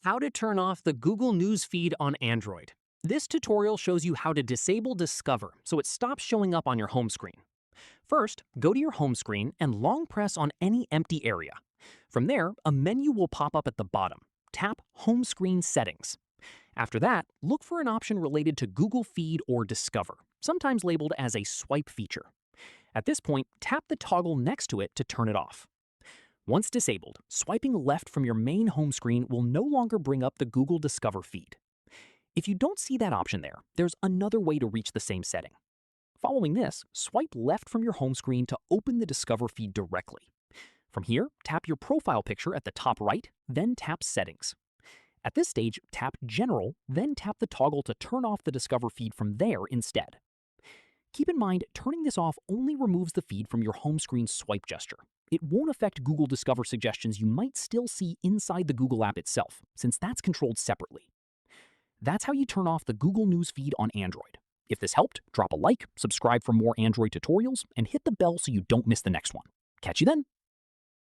How to turn off the Google News feed on Android. This tutorial shows you how to disable Discover so it stops showing up on your home screen. First, go to your home screen and long press on any empty area. From there, a menu will pop up at the bottom. Tap Home Screen Settings. After that, look for an option related to Google Feed or Discover, sometimes labeled as a swipe feature. At this point, tap the toggle next to it to turn it off. Once disabled, swiping left from your main home screen will no longer bring up the Google Discover feed. If you don't see that option there, there's another way to reach the same setting. Following this, swipe left from your home screen to open the Discover feed directly. From here, tap your profile picture at the top right, then tap Settings. At this stage, tap General, then tap the toggle to turn off the Discover feed from there instead. Keep in mind, turning this off only removes the feed from your home screen swipe gesture. It won't affect Google Discover suggestions you might still see inside the Google app itself, since that's controlled separately. That's how you turn off the Google News feed on Android. If this helped, drop a like, subscribe for more Android tutorials, and hit the bell so you don't miss the next one. Catch you then!